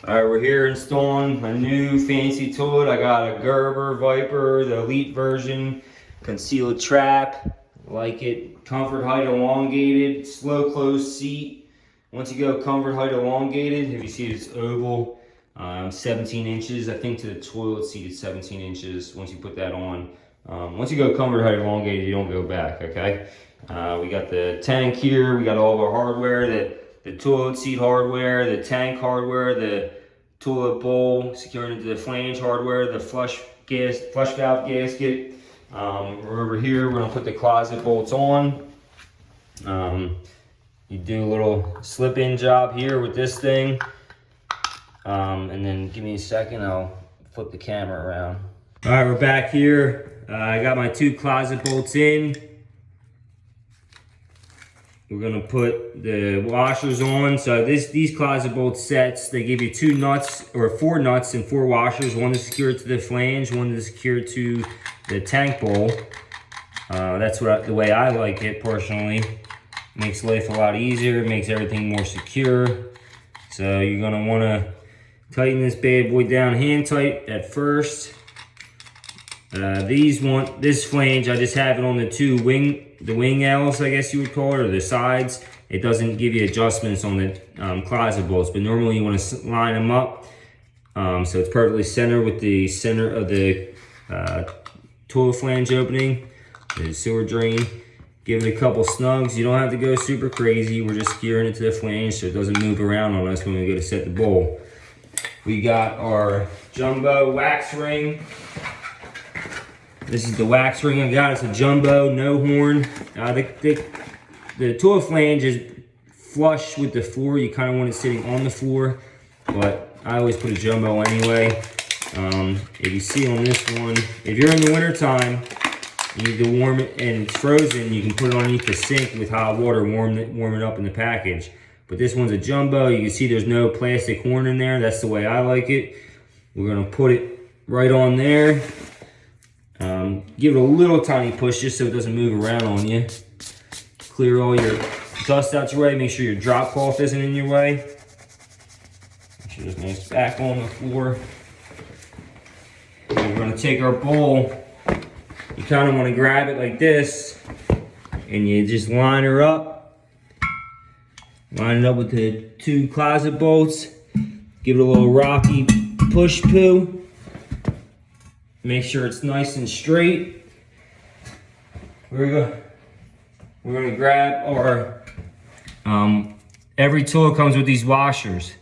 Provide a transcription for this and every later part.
Alright, we're here installing a new fancy toilet. I got a Gerber Viper, the elite version, concealed trap. Like it, comfort height elongated, slow close seat. Once you go comfort height elongated, if you see it's oval, 17 inches. I think to the toilet seat it's 17 inches once you put that on. Once you go comfort height elongated, you don't go back, okay? We got the tank here, we got all of our hardware, the toilet seat hardware, the tank hardware, the toilet bowl secured into the flange hardware, the flush valve gasket. We're over here, we're gonna put the closet bolts on. You do a little slip-in job here with this thing. And then give me a second, I'll flip the camera around. All right, we're back here. I got my two closet bolts in. We're gonna put the washers on. So these closet bolt sets, they give you two nuts or four nuts and four washers. One to secure to the flange, one to secure to the tank bowl. That's the way I like it personally. Makes life a lot easier, makes everything more secure. So you're gonna wanna tighten this bad boy down hand tight at first. This flange, I just have it on the wing L's, I guess you would call it, or the sides. It doesn't give you adjustments on the closet bolts, but normally you want to line them up so it's perfectly centered with the center of the toilet flange opening, the sewer drain. Give it a couple snugs. You don't have to go super crazy. We're just securing it to the flange so it doesn't move around on us when we go to set the bowl. We got our jumbo wax ring. This is the wax ring I got. It's a jumbo, no horn. The toilet flange is flush with the floor. You kind of want it sitting on the floor, but I always put a jumbo anyway. If you see on this one, if you're in the winter time, you need to warm it and it's frozen, you can put it underneath the sink with hot water, warm it up in the package. But this one's a jumbo. You can see there's no plastic horn in there. That's the way I like it. We're gonna put it right on there. Give it a little tiny push just so it doesn't move around on you. Clear all your dust out your way. Make sure your drop cloth isn't in your way. Make sure there's nice back on the floor. And we're gonna take our bowl. You kind of want to grab it like this, and you just line her up. Line it up with the two closet bolts. Give it a little rocky push poo. Make sure it's nice and straight. We're gonna grab our, every tool comes with these washers.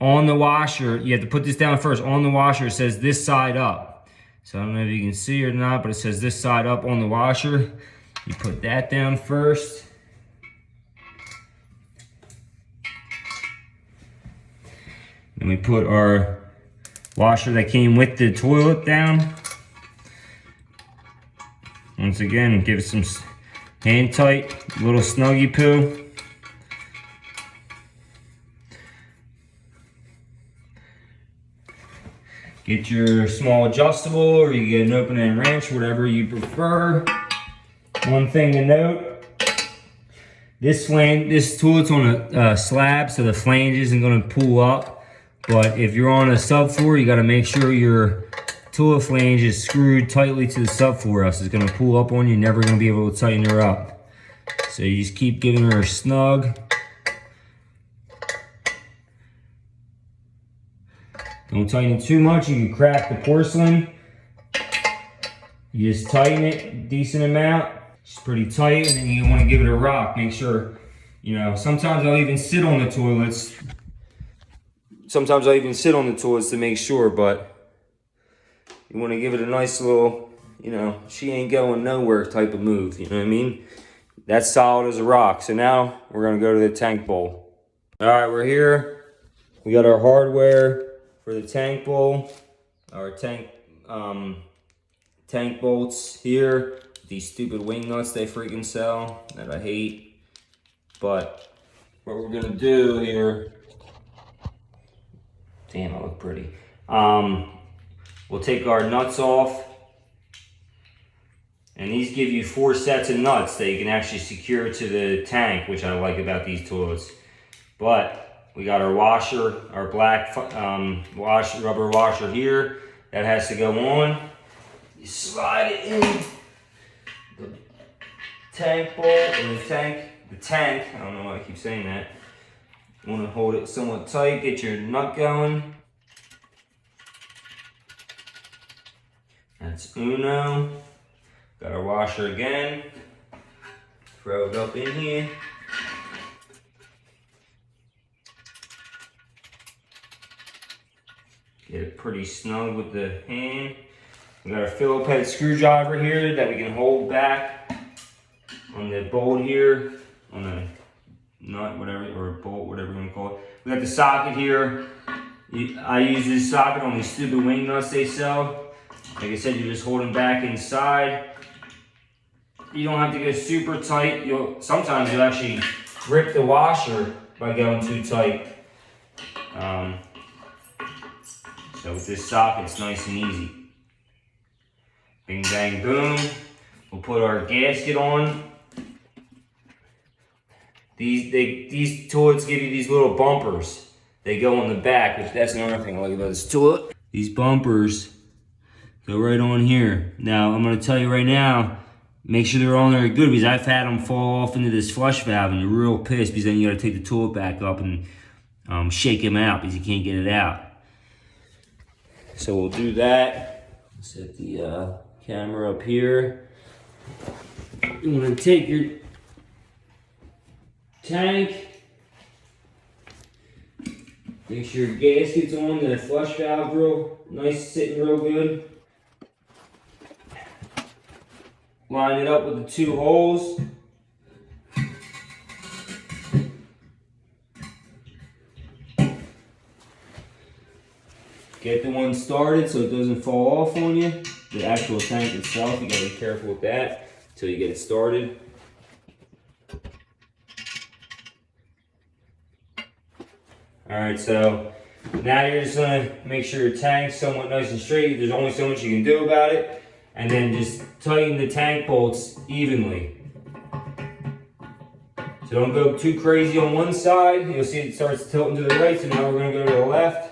On the washer, you have to put this down first. On the washer, it says this side up. So I don't know if you can see or not, but it says this side up on the washer. You put that down first. Then we put our washer that came with the toilet down. Once again, give it some hand tight, little snuggy poo. Get your small adjustable, or you get an open end wrench, whatever you prefer. One thing to note, this toilet's on a slab, so the flange isn't gonna pull up. But if you're on a subfloor, you gotta make sure your toilet flange is screwed tightly to the subfloor, else it's gonna pull up on you. You're never gonna be able to tighten her up. So you just keep giving her a snug. Don't tighten it too much, you can crack the porcelain. You just tighten it a decent amount. It's pretty tight, and then you wanna give it a rock. Make sure, sometimes I'll even sit on the toilets. Sometimes I'll even sit on the toilets to make sure, but you want to give it a nice little, she ain't going nowhere type of move, you know what I mean? That's solid as a rock. So now we're going to go to the tank bowl. All right, we're here. We got our hardware for the tank bowl. Our tank bolts here. These stupid wing nuts they freaking sell that I hate. But what we're going to do here, damn, I look pretty. We'll take our nuts off, and these give you 4 sets of nuts that you can actually secure to the tank, which I like about these toilets. But we got our washer, our black rubber washer here that has to go on. You slide it in the tank bolt and the tank. I don't know why I keep saying that. You want to hold it somewhat tight, get your nut going. That's uno. Got our washer again. Throw it up in here. Get it pretty snug with the hand. We got our Phillips head screwdriver here that we can hold back on the bolt here, on the nut, whatever, or bolt, whatever you want to call it. We got the socket here. I use this socket on these stupid wing nuts they sell. Like I said, you're just holding back inside. You don't have to go super tight. Sometimes you'll actually rip the washer by going too tight. So with this socket, it's nice and easy. Bing, bang, boom. We'll put our gasket on. These toilets give you these little bumpers. They go on the back, which that's another thing I like about this toilet. These bumpers go right on here. Now, I'm gonna tell you right now, make sure they're on there good, because I've had them fall off into this flush valve and you're real pissed, because then you gotta take the toilet back up and shake them out because you can't get it out. So we'll do that. Set the camera up here. You wanna take your tank, make sure your gasket's on the flush valve real nice, sitting real good. Line it up with the two holes. Get the one started so it doesn't fall off on you. The actual tank itself, you gotta be careful with that until you get it started. Alright, so now you're just gonna make sure your tank's somewhat nice and straight. There's only so much you can do about it. And then just tighten the tank bolts evenly. So don't go too crazy on one side. You'll see it starts tilting to the right, so now we're gonna go to the left.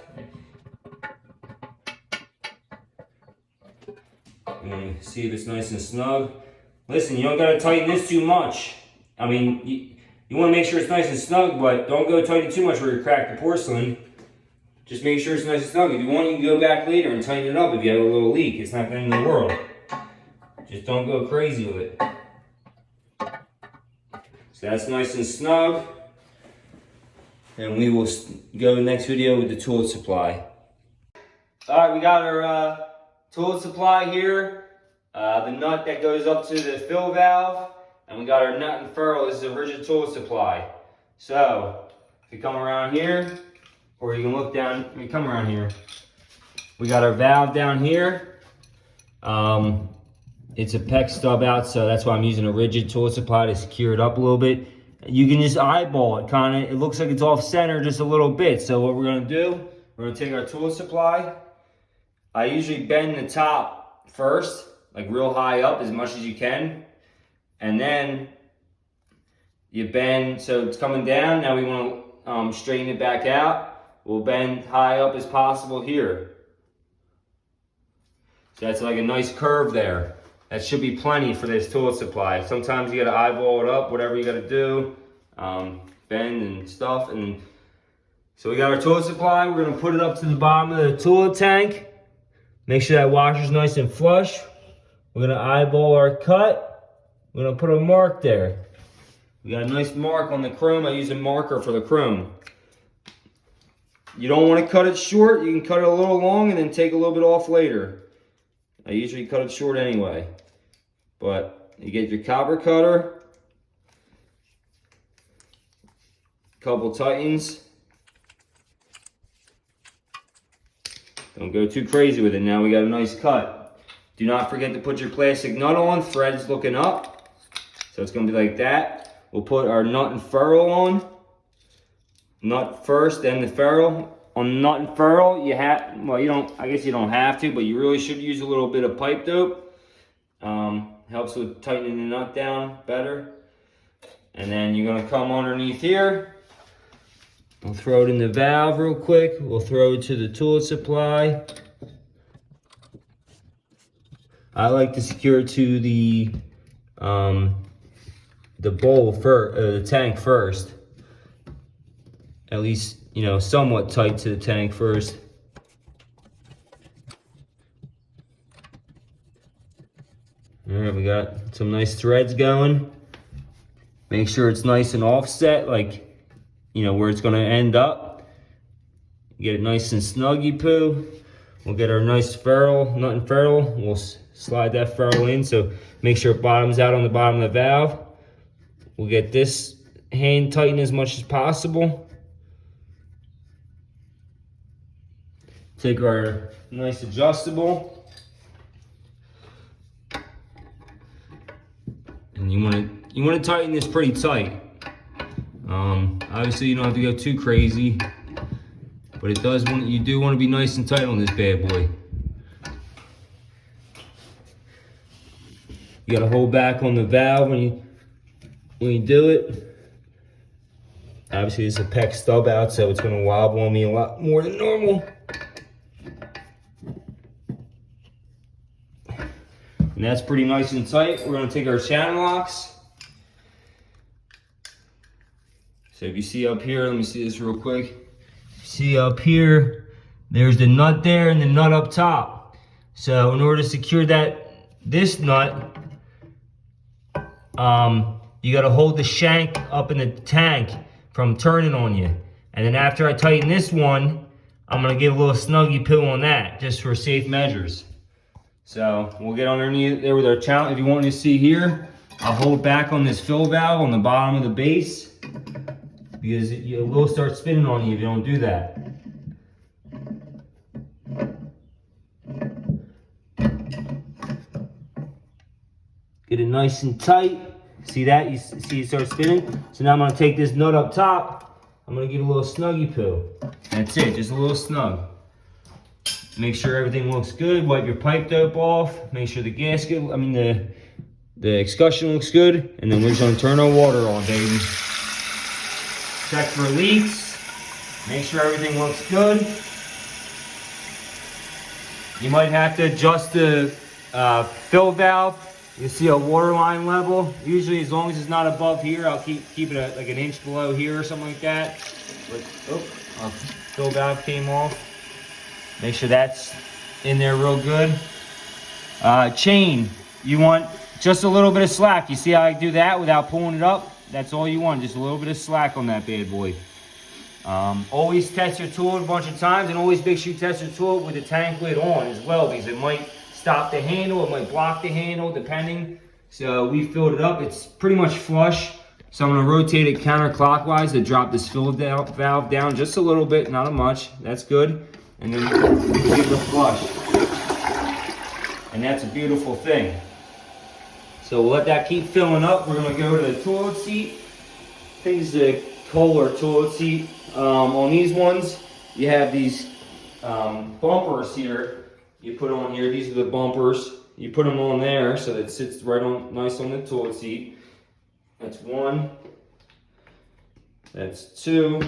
And see if it's nice and snug. Listen, you don't gotta tighten this too much. I mean, you wanna make sure it's nice and snug, but don't go tighten too much where you crack the porcelain. Just make sure it's nice and snug. If you want, you can go back later and tighten it up if you have a little leak. It's not the end of the world. Just don't go crazy with it. So that's nice and snug. And we will go to the next video with the toilet supply. Alright, we got our toilet supply here. The nut that goes up to the fill valve. And we got our nut and ferrule. This is a rigid toilet supply. So, if you come around here, or you can look down, come around here. We got our valve down here. It's a PEX stub out, so that's why I'm using a rigid toilet supply to secure it up a little bit. You can just eyeball it, kind of. It looks like it's off center just a little bit. So what we're gonna do, we're gonna take our toilet supply. I usually bend the top first, like real high up as much as you can. And then you bend, so it's coming down. Now we wanna straighten it back out. We'll bend high up as possible here. So that's like a nice curve there. That should be plenty for this toilet supply. Sometimes you gotta eyeball it up, whatever you gotta do, bend and stuff. And so we got our toilet supply. We're gonna put it up to the bottom of the toilet tank. Make sure that washer's nice and flush. We're gonna eyeball our cut. We're gonna put a mark there. We got a nice mark on the chrome. I use a marker for the chrome. You don't want to cut it short. You can cut it a little long and then take a little bit off later. I usually cut it short anyway. But you get your copper cutter, couple tightens. Don't go too crazy with it. Now we got a nice cut. Do not forget to put your plastic nut on. Thread's looking up. So it's going to be like that. We'll put our nut and ferrule on. Nut first, then the ferrule. On nut and ferrule, you have, well, you don't, I guess you don't have to, but you really should use a little bit of pipe dope. Helps with tightening the nut down better. And then you're gonna come underneath here. We'll throw it in the valve real quick. We'll throw it to the toilet supply. I like to secure it to the bowl first, the tank first. At least, you know, somewhat tight to the tank first. All right, we got some nice threads going. Make sure it's nice and offset, like, you know, where it's gonna end up. Get it nice and snuggy poo. We'll get our nice ferrule, nut and ferrule. We'll slide that ferrule in, so make sure it bottoms out on the bottom of the valve. We'll get this hand tightened as much as possible. Take our nice adjustable. And you want to tighten this pretty tight. Obviously you don't have to go too crazy, but you do want to be nice and tight on this bad boy. You got to hold back on the valve when you do it. Obviously there's a PEX stub out, so it's going to wobble on me a lot more than normal. And that's pretty nice and tight. We're going to take our channel locks. So if you see up here, let me see this real quick. See up here, there's the nut there and the nut up top. So in order to secure this nut, you got to hold the shank up in the tank from turning on you. And then after I tighten this one, I'm going to give a little snuggy poo on that, just for safe measures. So we'll get underneath there with our channel. If you want to see here, I'll hold back on this fill valve on the bottom of the base, because it will start spinning on you if you don't do that. Get it nice and tight. See that? You see it start spinning? So now I'm going to take this nut up top. I'm going to give it a little snuggy poo. That's it, just a little snug. Make sure everything looks good. Wipe your pipe dope off. Make sure the gasket, the excussion looks good. And then we're just going to turn our water on, baby. Check for leaks. Make sure everything looks good. You might have to adjust the fill valve. You see a water line level. Usually, as long as it's not above here, I'll keep it at like an inch below here or something like that. But, our fill valve came off. Make sure that's in there real good. Chain, you want just a little bit of slack. You see how I do that without pulling it up? That's all you want, just a little bit of slack on that bad boy. Always test your tool a bunch of times, and always make sure you test your tool with the tank lid on as well, because it might stop the handle, it might block the handle, depending. So we filled it up, it's pretty much flush. So I'm gonna rotate it counterclockwise to drop this fill valve down just a little bit, not much, that's good. And then we give it a flush. And that's a beautiful thing. So we'll let that keep filling up. We're gonna go to the toilet seat. I think it's the Kohler toilet seat. On these ones, you have these bumpers here. You put on here, these are the bumpers. You put them on there so that it sits right on, nice on the toilet seat. That's one. That's two.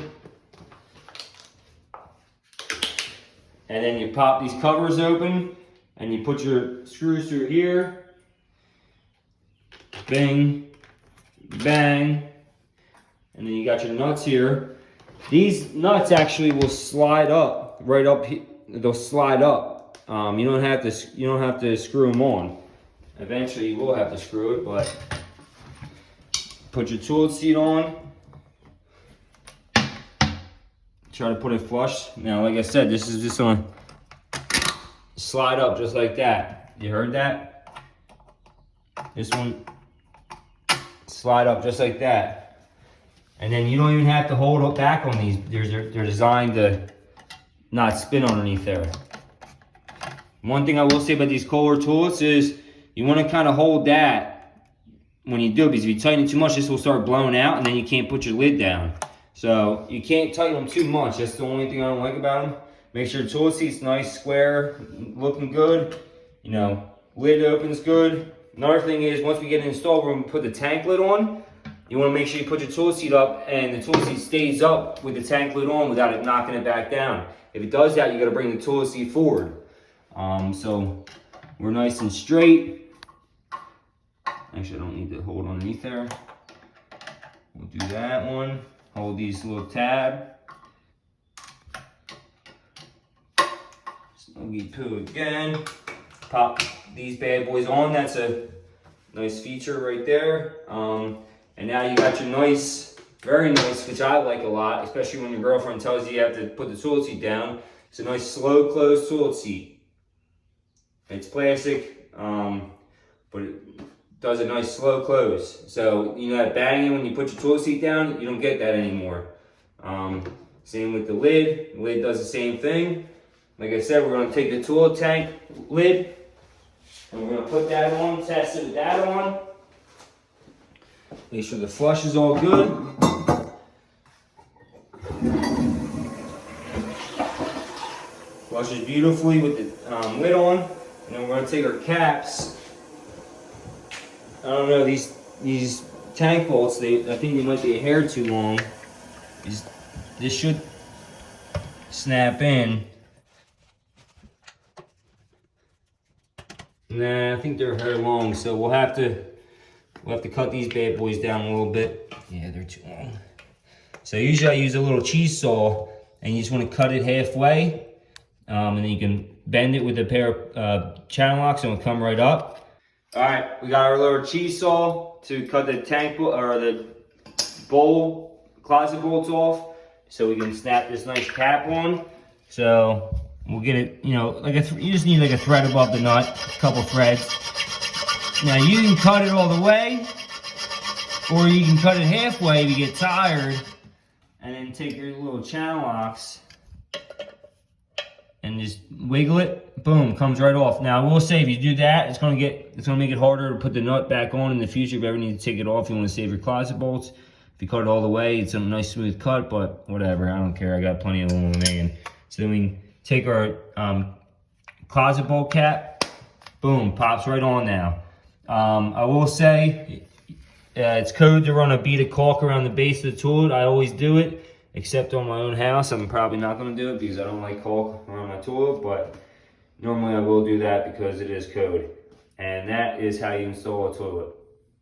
And then you pop these covers open and you put your screws through here. Bang, bang. And then you got your nuts here. These nuts actually will slide up, right up here. They'll slide up. You don't have to screw them on. Eventually you will have to screw it, but put your toilet seat on. Try to put it flush. Now, like I said, this is just gonna slide up just like that. You heard that? This one, slide up just like that. And then you don't even have to hold it back on these. They're designed to not spin underneath there. One thing I will say about these Kohler toilets is you want to kind of hold that when you do it, because if you tighten it too much, this will start blowing out and then you can't put your lid down. So you can't tighten them too much. That's the only thing I don't like about them. Make sure the toilet seat's nice, square, looking good. You know, lid opens good. Another thing is, once we get it installed, we're gonna put the tank lid on. you want to make sure you put your toilet seat up and the toilet seat stays up with the tank lid on without it knocking it back down. If it does that, you got to bring the toilet seat forward. So we're nice and straight. Actually, I don't need to hold underneath there. We'll do that one. Hold these little tab. Snuggy poo again. Pop these bad boys on. That's a nice feature right there. And now you got your nice, very nice, which I like a lot, especially when your girlfriend tells you you have to put the toilet seat down. It's a nice slow close toilet seat. It's plastic, but it does a nice slow close. So you know that banging when you put your toilet seat down, you don't get that anymore. Same with the lid. The lid does the same thing. Like I said, we're going to take the toilet tank lid and we're going to put that on, test it with that on. Make sure the flush is all good. Flushes beautifully with the lid on. And then we're going to take our caps. I don't know, these tank bolts, I think they might be a hair too long. This should snap in. Nah, I think they're hair long, so we'll have to cut these bad boys down a little bit. Yeah, they're too long. So usually I use a little cheese saw, and you just want to cut it halfway, and then you can bend it with a pair of channel locks, and it'll come right up. All right, we got our little cheese saw to cut the tank or the closet bolts off, so we can snap this nice cap on. So we'll get it, you know, you just need like a thread above the nut, a couple threads. Now you can cut it all the way, or you can cut it halfway if you get tired, and then take your little channel locks and just wiggle it. Boom, comes right off. Now I will say, if you do that, it's gonna make it harder to put the nut back on in the future. If you ever need to take it off, you want to save your closet bolts. If you cut it all the way, it's a nice smooth cut, but whatever, I don't care. I got plenty of aluminum. So then we take our closet bolt cap. Boom, pops right on now. I will say, it's code to run a bead of caulk around the base of the toilet. I always do it, except on my own house. I'm probably not going to do it because I don't like caulk around my toilet, but normally I will do that because it is code. And that is how you install a toilet.